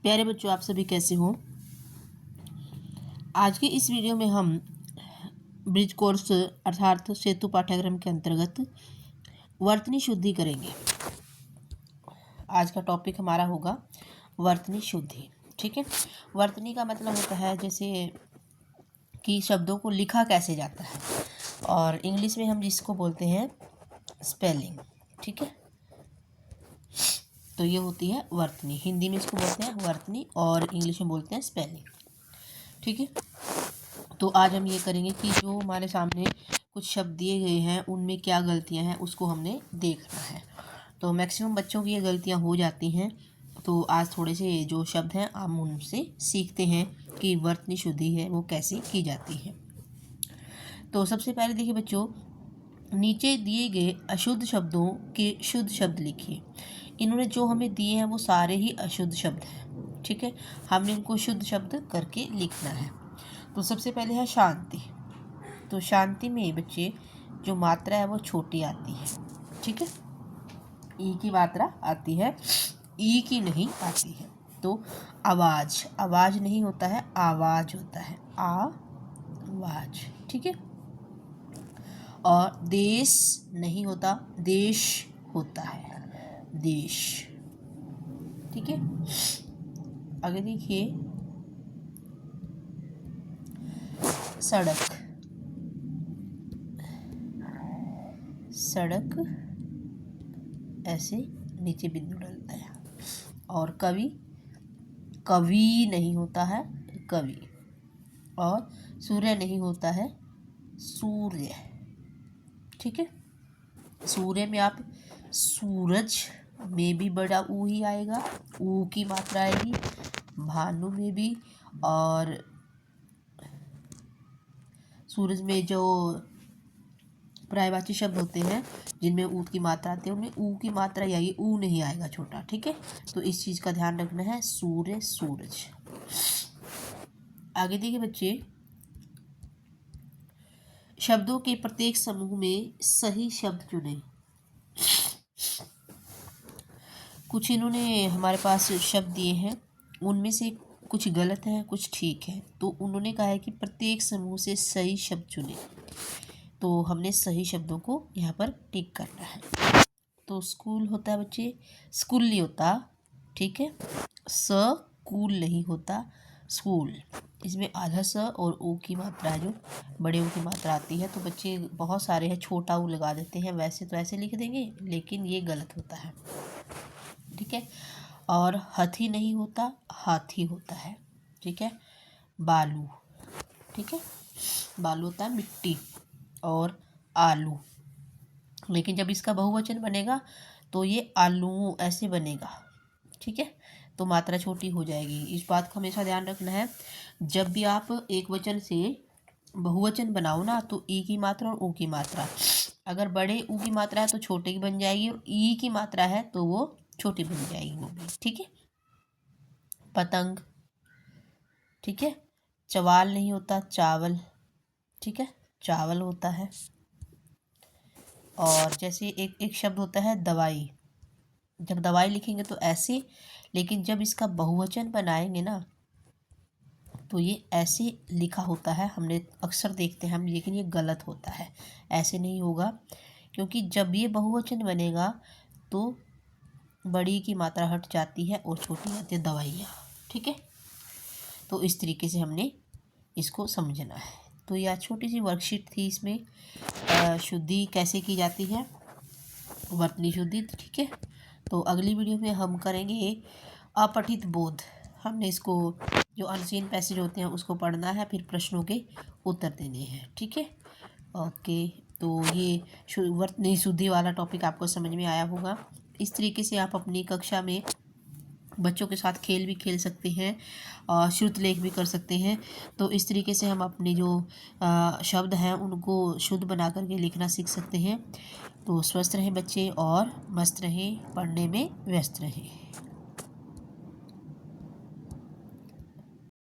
प्यारे बच्चों, आप सभी कैसे हो। आज के इस वीडियो में हम ब्रिज कोर्स अर्थात सेतु पाठ्यक्रम के अंतर्गत वर्तनी शुद्धि करेंगे। आज का टॉपिक हमारा होगा वर्तनी शुद्धि। ठीक है, वर्तनी का मतलब होता है जैसे कि शब्दों को लिखा कैसे जाता है, और इंग्लिश में हम जिसको बोलते हैं स्पेलिंग। ठीक है, तो ये होती है वर्तनी। हिंदी में इसको बोलते हैं वर्तनी और इंग्लिश में बोलते हैं स्पेलिंग। ठीक है, तो आज हम ये करेंगे कि जो हमारे सामने कुछ शब्द दिए गए हैं उनमें क्या गलतियां हैं उसको हमने देखना है। तो मैक्सिमम बच्चों की ये गलतियां हो जाती हैं, तो आज थोड़े से जो शब्द हैं हम उनसे सीखते हैं कि वर्तनी शुद्धि है वो कैसे की जाती है। तो सबसे पहले देखिए बच्चों, नीचे दिए गए अशुद्ध शब्दों के शुद्ध शब्द लिखिए। इन्होंने जो हमें दिए हैं वो सारे ही अशुद्ध शब्द हैं। ठीक है, हमने इनको शुद्ध शब्द करके लिखना है। तो सबसे पहले है शांति। तो शांति में बच्चे जो मात्रा है वो छोटी आती है। ठीक है, ई की मात्रा आती है, ई की नहीं आती है। तो आवाज, आवाज नहीं होता है, आवाज होता है, आवाज। ठीक है, और देश नहीं होता, देश होता है, देश। ठीक है, आगे देखिए सड़क, सड़क ऐसे नीचे बिंदु डलता है। और कवि, कवि नहीं होता है, कवि। और सूर्य नहीं होता है, सूर्य। ठीक है, सूर्य में आप सूरज में भी बड़ा ऊ ही आएगा, ऊ की मात्रा आएगी। भानु में भी, और सूरज में जो पर्यायवाची शब्द होते हैं जिनमें ऊ की मात्रा आती है उनमें ऊ की मात्रा ही आएगी, ऊ नहीं आएगा छोटा। ठीक है, तो इस चीज़ का ध्यान रखना है, सूर्य, सूरज। आगे देखिए बच्चे, शब्दों के प्रत्येक समूह में सही शब्द चुनें। कुछ इन्होंने हमारे पास शब्द दिए हैं, उनमें से कुछ गलत है कुछ ठीक है। तो उन्होंने कहा है कि प्रत्येक समूह से सही शब्द चुनें, तो हमने सही शब्दों को यहाँ पर टिक करना है। तो स्कूल होता है बच्चे, स्कूल नहीं होता। ठीक है, स्कूल नहीं होता, स्कूल। इसमें आधा स और ऊ की मात्रा है, जो बड़े ऊ की मात्रा आती है। तो बच्चे बहुत सारे हैं छोटा ऊ लगा देते हैं, वैसे तो ऐसे लिख देंगे लेकिन ये गलत होता है। ठीक है, और हाथी नहीं होता, हाथी होता है। ठीक है, बालू। ठीक है, बालू होता है मिट्टी। और आलू, लेकिन जब इसका बहुवचन बनेगा तो ये आलू ऐसे बनेगा। ठीक है, तो मात्रा छोटी हो जाएगी। इस बात का हमेशा ध्यान रखना है, जब भी आप एक वचन से बहुवचन बनाओ ना, तो ई की मात्रा और ऊ की मात्रा, अगर बड़े ऊ की मात्रा है तो छोटे की बन जाएगी, और ई की मात्रा है तो वो छोटी बन जाएगी वो भी। ठीक है, पतंग। ठीक है, चवाल नहीं होता, चावल। ठीक है, चावल होता है। और जैसे एक शब्द होता है दवाई, जब दवाई लिखेंगे तो ऐसे, लेकिन जब इसका बहुवचन बनाएंगे ना तो ये ऐसे लिखा होता है, हमने अक्सर देखते हैं हम, लेकिन ये गलत होता है, ऐसे नहीं होगा। क्योंकि जब ये बहुवचन बनेगा तो बड़ी की मात्रा हट जाती है और छोटी आती है दवाइयाँ। ठीक है, तो इस तरीके से हमने इसको समझना है। तो यह छोटी सी वर्कशीट थी, इसमें शुद्धि कैसे की जाती है, वर्तनी शुद्धि। ठीक है, तो अगली वीडियो में हम करेंगे अपठित बोध। हमने इसको जो अनसीन पैसेज होते हैं उसको पढ़ना है, फिर प्रश्नों के उत्तर देने हैं। ठीक है, ओके। तो ये वर्तनी शुद्धि वाला टॉपिक आपको समझ में आया होगा। इस तरीके से आप अपनी कक्षा में बच्चों के साथ खेल भी खेल सकते हैं और श्रुत लेख भी कर सकते हैं। तो इस तरीके से हम अपने जो शब्द हैं उनको शुद्ध बना करके लिखना सीख सकते हैं। तो स्वस्थ रहें बच्चे और मस्त रहें, पढ़ने में व्यस्त रहें।